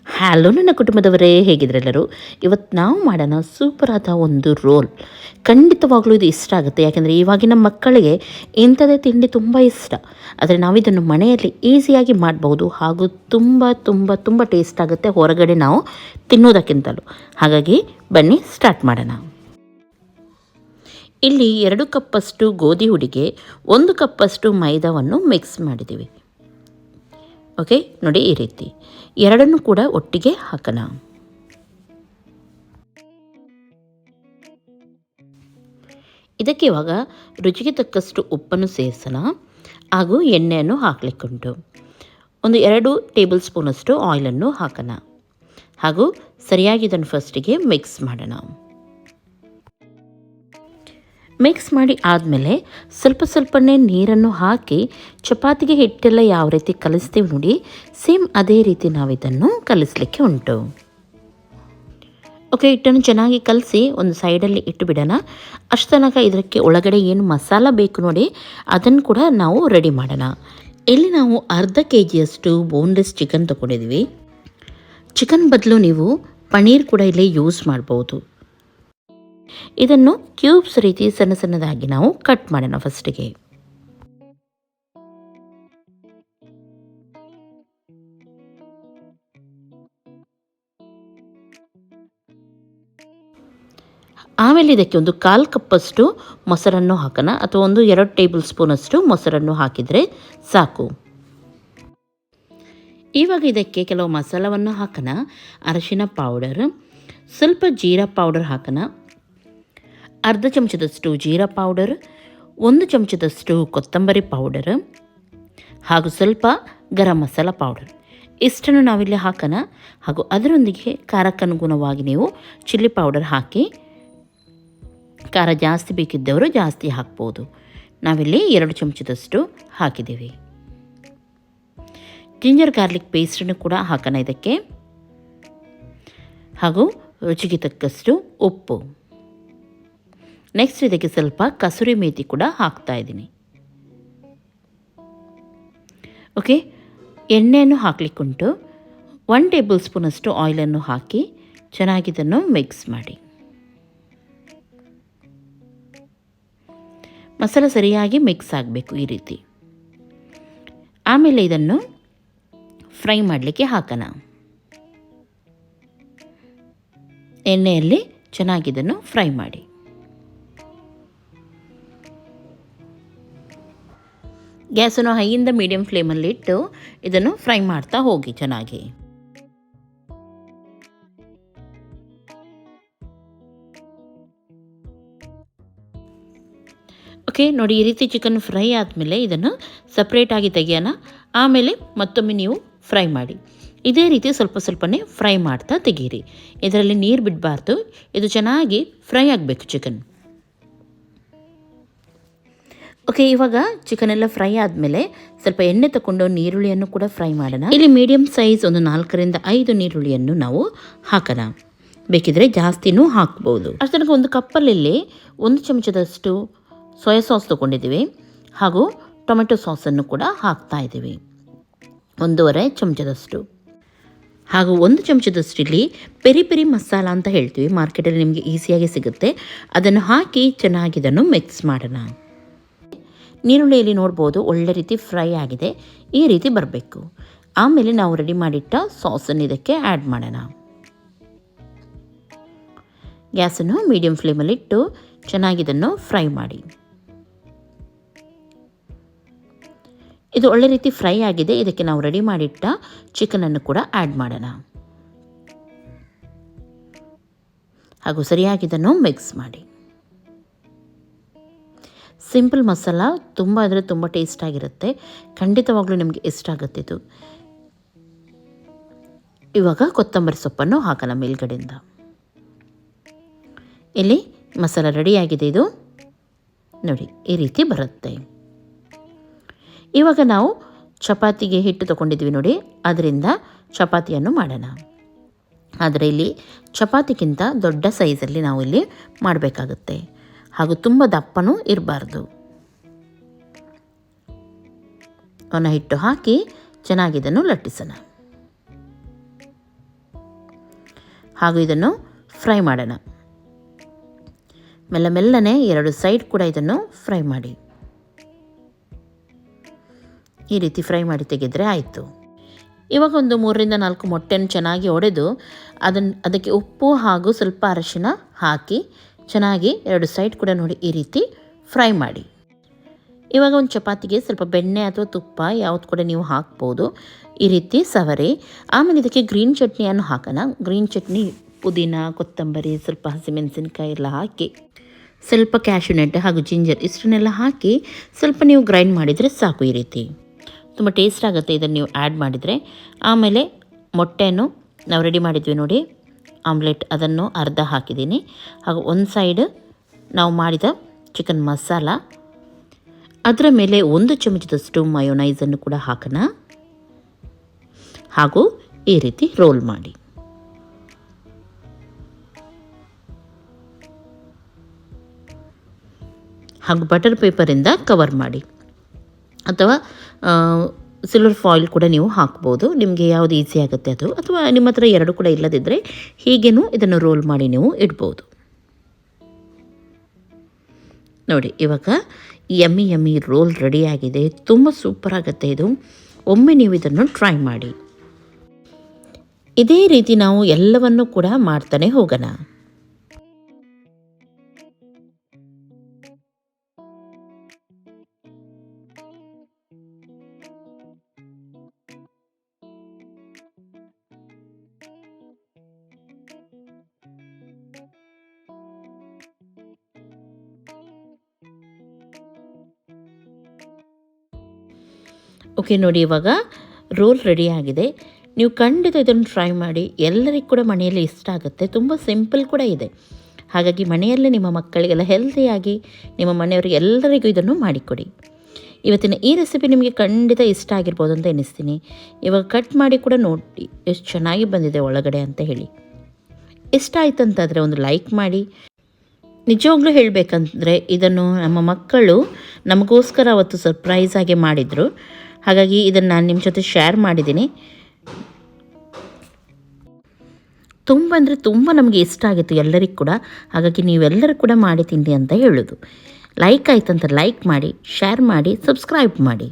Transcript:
Hello ನನ್ನ ಕುಟುಂಬದವರೇ, ಹೇಗಿದ್ರೆಲ್ಲರೂ? ಇವತ್ತು ನಾವು ಮಾಡೋಣ ಸೂಪರ್ ಆದ ಒಂದು ರೋಲ್. ಖಂಡಿತವಾಗ್ಲೂ ಇದು ಇಷ್ಟ ಆಗುತ್ತೆ, ಯಾಕೆಂದರೆ ಇವಾಗಿನ ಮಕ್ಕಳಿಗೆ ಇಂಥದೇ ತಿಂಡಿ ತುಂಬ ಇಷ್ಟ. ಆದರೆ ನಾವಿದನ್ನು ಮನೆಯಲ್ಲಿ ಈಸಿಯಾಗಿ ಮಾಡ್ಬೋದು ಹಾಗೂ ತುಂಬ ತುಂಬ ತುಂಬ ಟೇಸ್ಟ್ ಆಗುತ್ತೆ ಹೊರಗಡೆ ನಾವು ತಿನ್ನೋದಕ್ಕಿಂತಲೂ. ಹಾಗಾಗಿ ಬನ್ನಿ ಸ್ಟಾರ್ಟ್ ಮಾಡೋಣ. ಇಲ್ಲಿ 2 ಕಪ್ಪಷ್ಟು ಗೋಧಿ ಹುಡಿಗೆ 1 ಕಪ್ಪಷ್ಟು ಮೈದಾವನ್ನು ಮಿಕ್ಸ್ ಮಾಡಿದ್ದೀವಿ. ಓಕೆ, ನೋಡಿ ಈ ರೀತಿ ಎರಡನ್ನೂ ಕೂಡ ಒಟ್ಟಿಗೆ ಹಾಕೋಣ. ಇದಕ್ಕೆ ಇವಾಗ ರುಚಿಗೆ ತಕ್ಕಷ್ಟು ಉಪ್ಪನ್ನು ಸೇರಿಸೋಣ ಹಾಗೂ ಎಣ್ಣೆಯನ್ನು ಹಾಕಲಿಕ್ಕುಂಟು. ಒಂದು 2 ಟೇಬಲ್ ಸ್ಪೂನಷ್ಟು ಆಯಿಲನ್ನು ಹಾಕೋಣ ಹಾಗೂ ಸರಿಯಾಗಿ ಇದನ್ನು ಫಸ್ಟಿಗೆ ಮಿಕ್ಸ್ ಮಾಡೋಣ. ಮಿಕ್ಸ್ ಮಾಡಿ ಆದಮೇಲೆ ಸ್ವಲ್ಪನೇ ನೀರನ್ನು ಹಾಕಿ ಚಪಾತಿಗೆ ಹಿಟ್ಟೆಲ್ಲ ಯಾವ ರೀತಿ ಕಲಿಸ್ತೀವಿ ನೋಡಿ, ಸೇಮ್ ಅದೇ ರೀತಿ ನಾವಿದನ್ನು ಕಲಿಸ್ಲಿಕ್ಕೆ ಉಂಟು. ಓಕೆ, ಹಿಟ್ಟನ್ನು ಚೆನ್ನಾಗಿ ಕಲಸಿ ಒಂದು ಸೈಡಲ್ಲಿ ಇಟ್ಟು ಬಿಡೋಣ. ಅಷ್ಟು ತನಕ ಇದಕ್ಕೆ ಒಳಗಡೆ ಏನು ಮಸಾಲ ಬೇಕು ನೋಡಿ ಅದನ್ನು ಕೂಡ ನಾವು ರೆಡಿ ಮಾಡೋಣ. ಇಲ್ಲಿ ನಾವು ಅರ್ಧ kg ಬೋನ್ಲೆಸ್ ಚಿಕನ್ ತೊಗೊಂಡಿದ್ವಿ. ಚಿಕನ್ ಬದಲು ನೀವು ಪನ್ನೀರ್ ಕೂಡ ಇಲ್ಲಿ ಯೂಸ್ ಮಾಡ್ಬೋದು. ಇದನ್ನು ಕ್ಯೂಬ್ಸ್ ರೀತಿ ಸಣ್ಣದಾಗಿ ನಾವು ಕಟ್ ಮಾಡೋಣ ಫಸ್ಟಿಗೆ. ಆಮೇಲೆ ಇದಕ್ಕೆ ಒಂದು 1/4 ಕಪ್ಪಷ್ಟು ಮೊಸರನ್ನು ಹಾಕೋಣ, ಅಥವಾ ಒಂದು 2 ಟೇಬಲ್ ಸ್ಪೂನಷ್ಟು ಮೊಸರನ್ನು ಹಾಕಿದರೆ ಸಾಕು. ಇವಾಗ ಇದಕ್ಕೆ ಕೆಲವು ಮಸಾಲವನ್ನು ಹಾಕೋಣ. ಅರಿಶಿನ ಪೌಡರ್, ಸ್ವಲ್ಪ ಜೀರಾ ಪೌಡರ್ ಹಾಕೋಣ, ಅರ್ಧ ಚಮಚದಷ್ಟು ಜೀರಾ ಪೌಡರ್, 1 ಚಮಚದಷ್ಟು ಕೊತ್ತಂಬರಿ ಪೌಡರ್ ಹಾಗೂ ಸ್ವಲ್ಪ ಗರಂ ಮಸಾಲ ಪೌಡರ್. ಇಷ್ಟನ್ನು ನಾವಿಲ್ಲಿ ಹಾಕೋಣ. ಹಾಗೂ ಅದರೊಂದಿಗೆ ಖಾರಕ್ಕನುಗುಣವಾಗಿ ನೀವು ಚಿಲ್ಲಿ ಪೌಡರ್ ಹಾಕಿ, ಖಾರ ಜಾಸ್ತಿ ಬೇಕಿದ್ದವರು ಜಾಸ್ತಿ ಹಾಕ್ಬೋದು. ನಾವಿಲ್ಲಿ 2 ಚಮಚದಷ್ಟು ಹಾಕಿದ್ದೀವಿ. ಜಿಂಜರ್ ಗಾರ್ಲಿಕ್ ಪೇಸ್ಟನ್ನು ಕೂಡ ಹಾಕೋಣ ಇದಕ್ಕೆ, ಹಾಗೂ ರುಚಿಗೆ ತಕ್ಕಷ್ಟು ಉಪ್ಪು. ನೆಕ್ಸ್ಟ್ ಇದಕ್ಕೆ ಸ್ವಲ್ಪ ಕಸೂರಿ ಮೇಥಿ ಕೂಡ ಹಾಕ್ತಾ ಇದ್ದೀನಿ. ಓಕೆ, ಎಣ್ಣೆಯನ್ನು ಹಾಕಲಿಕ್ಕುಂಟು. 1 ಟೇಬಲ್ ಸ್ಪೂನಷ್ಟು ಆಯಿಲನ್ನು ಹಾಕಿ ಚೆನ್ನಾಗಿ ಇದನ್ನು ಮಿಕ್ಸ್ ಮಾಡಿ. ಮಸಾಲ ಸರಿಯಾಗಿ ಮಿಕ್ಸ್ ಆಗಬೇಕು ಈ ರೀತಿ. ಆಮೇಲೆ ಇದನ್ನು ಫ್ರೈ ಮಾಡಲಿಕ್ಕೆ ಹಾಕೋಣ. ಎಣ್ಣೆಯಲ್ಲಿ ಚೆನ್ನಾಗಿ ಇದನ್ನು ಫ್ರೈ ಮಾಡಿ. ಗ್ಯಾಸನ್ನು ಹೈಯಿಂದ ಮೀಡಿಯಂ ಫ್ಲೇಮಲ್ಲಿ ಇಟ್ಟು ಇದನ್ನು ಫ್ರೈ ಮಾಡ್ತಾ ಹೋಗಿ ಚೆನ್ನಾಗಿ. ಓಕೆ, ನೋಡಿ ಈ ರೀತಿ ಚಿಕನ್ ಫ್ರೈ ಆದಮೇಲೆ ಇದನ್ನು ಸಪ್ರೇಟಾಗಿ ತೆಗೆಯೋಣ. ಆಮೇಲೆ ಮತ್ತೊಮ್ಮೆ ನೀವು ಫ್ರೈ ಮಾಡಿ. ಇದೇ ರೀತಿ ಸ್ವಲ್ಪನೇ ಫ್ರೈ ಮಾಡ್ತಾ ತೆಗೀರಿ. ಇದರಲ್ಲಿ ನೀರು ಬಿಡಬಾರ್ದು, ಇದು ಚೆನ್ನಾಗಿ ಫ್ರೈ ಆಗಬೇಕು ಚಿಕನ್. ಓಕೆ, ಇವಾಗ ಚಿಕನ್ ಎಲ್ಲ ಫ್ರೈ ಆದಮೇಲೆ ಸ್ವಲ್ಪ ಎಣ್ಣೆ ತಗೊಂಡು ನೀರುಳ್ಳಿಯನ್ನು ಕೂಡ ಫ್ರೈ ಮಾಡೋಣ. ಇಲ್ಲಿ ಮೀಡಿಯಂ ಸೈಜ್ ಒಂದು 4ರಿಂದ 5 ನೀರುಳ್ಳಿಯನ್ನು ನಾವು ಹಾಕೋಣ. ಬೇಕಿದ್ರೆ ಜಾಸ್ತಿನೂ ಹಾಕ್ಬೋದು. ಅಷ್ಟು ತನಕ ಒಂದು ಕಪ್ಪಲ್ಲಿ 1 ಚಮಚದಷ್ಟು ಸೋಯಾ ಸಾಸ್ ತೊಗೊಂಡಿದ್ದೀವಿ ಹಾಗೂ ಟೊಮೆಟೊ ಸಾಸನ್ನು ಕೂಡ ಹಾಕ್ತಾ ಇದ್ದೀವಿ, 1.5 ಚಮಚದಷ್ಟು. ಹಾಗೂ 1 ಚಮಚದಷ್ಟು ಇಲ್ಲಿ ಪೆರಿ ಮಸಾಲ ಅಂತ ಹೇಳ್ತೀವಿ, ಮಾರ್ಕೆಟಲ್ಲಿ ನಿಮಗೆ ಈಸಿಯಾಗಿ ಸಿಗುತ್ತೆ. ಅದನ್ನು ಹಾಕಿ ಚೆನ್ನಾಗಿ ಇದನ್ನು ಮಿಕ್ಸ್ ಮಾಡೋಣ. ನೀರುಳ್ಳಿಯಲ್ಲಿ ನೋಡ್ಬೋದು ಒಳ್ಳೆ ರೀತಿ ಫ್ರೈ ಆಗಿದೆ, ಈ ರೀತಿ ಬರಬೇಕು. ಆಮೇಲೆ ನಾವು ರೆಡಿ ಮಾಡಿಟ್ಟ ಸಾಸನ್ನು ಇದಕ್ಕೆ ಆ್ಯಡ್ ಮಾಡೋಣ. ಗ್ಯಾಸನ್ನು ಮೀಡಿಯಂ ಫ್ಲೇಮಲ್ಲಿ ಇಟ್ಟು ಚೆನ್ನಾಗಿ ಇದನ್ನು ಫ್ರೈ ಮಾಡಿ. ಇದು ಒಳ್ಳೆ ರೀತಿ ಫ್ರೈ ಆಗಿದೆ. ಇದಕ್ಕೆ ನಾವು ರೆಡಿ ಮಾಡಿಟ್ಟ ಚಿಕನನ್ನು ಕೂಡ ಆ್ಯಡ್ ಮಾಡೋಣ ಹಾಗೂ ಸರಿಯಾಗಿ ಇದನ್ನು ಮಿಕ್ಸ್ ಮಾಡಿ. ಸಿಂಪಲ್ ಮಸಾಲ ತುಂಬ ಅಂದರೆ ತುಂಬ ಟೇಸ್ಟಾಗಿರುತ್ತೆ, ಖಂಡಿತವಾಗ್ಲೂ ನಿಮಗೆ ಇಷ್ಟ ಆಗುತ್ತೆ ಇದು. ಇವಾಗ ಕೊತ್ತಂಬರಿ ಸೊಪ್ಪನ್ನು ಹಾಕೋಣ ಮೇಲ್ಗಡೆಯಿಂದ. ಇಲ್ಲಿ ಮಸಾಲ ರೆಡಿಯಾಗಿದೆ. ಇದು ನೋಡಿ ಈ ರೀತಿ ಬರುತ್ತೆ. ಇವಾಗ ನಾವು ಚಪಾತಿಗೆ ಹಿಟ್ಟು ತೊಗೊಂಡಿದ್ವಿ ನೋಡಿ, ಅದರಿಂದ ಚಪಾತಿಯನ್ನು ಮಾಡೋಣ. ಆದರೆ ಇಲ್ಲಿ ಚಪಾತಿಗಿಂತ ದೊಡ್ಡ ಸೈಜಲ್ಲಿ ನಾವು ಇಲ್ಲಿ ಮಾಡಬೇಕಾಗುತ್ತೆ, ಹಾಗೂ ತುಂಬ ದಪ್ಪನೂ ಇರಬಾರ್ದು. ಅವನ ಹಿಟ್ಟು ಹಾಕಿ ಚೆನ್ನಾಗಿ ಇದನ್ನು ಲಟ್ಟಿಸೋಣ. ಹಾಗೂ ಇದನ್ನು ಫ್ರೈ ಮಾಡೋಣ. ಮೆಲ್ಲನೆ 2 ಸೈಡ್ ಕೂಡ ಇದನ್ನು ಫ್ರೈ ಮಾಡಿ. ಈ ರೀತಿ ಫ್ರೈ ಮಾಡಿ ತೆಗೆದರೆ ಆಯಿತು. ಇವಾಗ ಒಂದು 3ರಿಂದ 4 ಮೊಟ್ಟೆಯನ್ನು ಚೆನ್ನಾಗಿ ಒಡೆದು ಅದಕ್ಕೆ ಉಪ್ಪು ಹಾಗೂ ಸ್ವಲ್ಪ ಅರಿಶಿನ ಹಾಕಿ ಚೆನ್ನಾಗಿ 2 ಸೈಡ್ ಕೂಡ ನೋಡಿ ಈ ರೀತಿ ಫ್ರೈ ಮಾಡಿ. ಇವಾಗ ಒಂದು ಚಪಾತಿಗೆ ಸ್ವಲ್ಪ ಬೆಣ್ಣೆ ಅಥವಾ ತುಪ್ಪ ಯಾವುದು ಕೂಡ ನೀವು ಹಾಕ್ಬೋದು. ಈ ರೀತಿ ಸವರಿ ಆಮೇಲೆ ಇದಕ್ಕೆ ಗ್ರೀನ್ ಚಟ್ನಿಯನ್ನು ಹಾಕೋಣ. ಗ್ರೀನ್ ಚಟ್ನಿ ಪುದೀನ, ಕೊತ್ತಂಬರಿ, ಸ್ವಲ್ಪ ಹಸಿಮೆಣಸಿನಕಾಯಿ ಎಲ್ಲ ಹಾಕಿ ಸ್ವಲ್ಪ ಕ್ಯಾಶ್ಯೂ ನಟ್ ಹಾಗೂ ಜಿಂಜರ್ ಇಷ್ಟನ್ನೆಲ್ಲ ಹಾಕಿ ಸ್ವಲ್ಪ ನೀವು ಗ್ರೈಂಡ್ ಮಾಡಿದರೆ ಸಾಕು. ಈ ರೀತಿ ತುಂಬ ಟೇಸ್ಟ್ ಆಗುತ್ತೆ ಇದನ್ನು ನೀವು ಆ್ಯಡ್ ಮಾಡಿದರೆ. ಆಮೇಲೆ ಮೊಟ್ಟೆಯನ್ನು ನಾವು ರೆಡಿ ಮಾಡಿದ್ವಿ ನೋಡಿ ಆಮ್ಲೆಟ್, ಅದನ್ನು ಅರ್ಧ ಹಾಕಿದ್ದೀನಿ. ಹಾಗೂ ಒಂದು ಸೈಡ್ ನಾವು ಮಾಡಿದ ಚಿಕನ್ ಮಸಾಲ, ಅದರ ಮೇಲೆ 1 ಚಮಚದಷ್ಟು ಮಯೋನೈಸನ್ನು ಕೂಡ ಹಾಕೋಣ. ಹಾಗೂ ಈ ರೀತಿ ರೋಲ್ ಮಾಡಿ. ಹಾಗೂ ಬಟರ್ ಪೇಪರಿಂದ ಕವರ್ ಮಾಡಿ ಅಥವಾ ಸಿಲ್ವರ್ ಫಾಯಿಲ್ ಕೂಡ ನೀವು ಹಾಕ್ಬೋದು. ನಿಮಗೆ ಯಾವುದು ಈಸಿ ಆಗುತ್ತೆ ಅದು, ಅಥವಾ ನಿಮ್ಮ ಹತ್ರ 2 ಕೂಡ ಇಲ್ಲದಿದ್ದರೆ ಹೀಗೇನೂ ಇದನ್ನು ರೋಲ್ ಮಾಡಿ ನೀವು ಇಡ್ಬೋದು. ನೋಡಿ ಇವಾಗ ಯಮ್ಮಿ ರೋಲ್ ರೆಡಿಯಾಗಿದೆ. ತುಂಬ ಸೂಪರ್ ಆಗುತ್ತೆ ಇದು. ಒಮ್ಮೆ ನೀವು ಇದನ್ನು ಟ್ರೈ ಮಾಡಿ. ಇದೇ ರೀತಿ ನಾವು ಎಲ್ಲವನ್ನು ಕೂಡ ಮಾಡ್ತಾನೆ ಹೋಗೋಣ. ಓಕೆ ನೋಡಿ ಇವಾಗ ರೋಲ್ ರೆಡಿ ಆಗಿದೆ. ನೀವು ಖಂಡಿತ ಇದನ್ನು ಟ್ರೈ ಮಾಡಿ. ಎಲ್ಲರಿಗೂ ಕೂಡ ಮನೆಯಲ್ಲಿ ಇಷ್ಟ ಆಗುತ್ತೆ. ತುಂಬ ಸಿಂಪಲ್ ಕೂಡ ಇದೆ. ಹಾಗಾಗಿ ಮನೆಯಲ್ಲೇ ನಿಮ್ಮ ಮಕ್ಕಳಿಗೆಲ್ಲ ಹೆಲ್ತಿಯಾಗಿ ನಿಮ್ಮ ಮನೆಯವರಿಗೆ ಎಲ್ಲರಿಗೂ ಇದನ್ನು ಮಾಡಿಕೊಡಿ. ಇವತ್ತಿನ ಈ ರೆಸಿಪಿ ನಿಮಗೆ ಖಂಡಿತ ಇಷ್ಟ ಆಗಿರ್ಬೋದು ಅಂತ ಎನಿಸ್ತೀನಿ. ಇವಾಗ ಕಟ್ ಮಾಡಿ ಕೂಡ ನೋಡಿ ಎಷ್ಟು ಚೆನ್ನಾಗಿ ಬಂದಿದೆ ಒಳಗಡೆ ಅಂತ ಹೇಳಿ. ಇಷ್ಟ ಆಯ್ತಂತಾದರೆ ಒಂದು ಲೈಕ್ ಮಾಡಿ. ನಿಜವಾಗ್ಲೂ ಹೇಳಬೇಕಂದ್ರೆ ಇದನ್ನು ನಮ್ಮ ಮಕ್ಕಳು ನಮಗೋಸ್ಕರ ಅವತ್ತು ಸರ್ಪ್ರೈಸ್ ಆಗಿ ಮಾಡಿದರು. ಹಾಗಾಗಿ ಇದನ್ನು ನಾನು ನಿಮ್ಮ ಜೊತೆ ಶೇರ್ ಮಾಡಿದ್ದೀನಿ. ತುಂಬ ಅಂದರೆ ತುಂಬ ನಮಗೆ ಇಷ್ಟ ಆಗಿತ್ತು ಎಲ್ಲರಿಗೂ ಕೂಡ. ಹಾಗಾಗಿ ನೀವೆಲ್ಲರೂ ಕೂಡ ಮಾಡಿ ತಿನ್ನಿ ಅಂತ ಹೇಳೋದು. ಲೈಕ್ ಆಯ್ತಂತ ಲೈಕ್ ಮಾಡಿ, ಶೇರ್ ಮಾಡಿ, ಸಬ್ಸ್ಕ್ರೈಬ್ ಮಾಡಿ.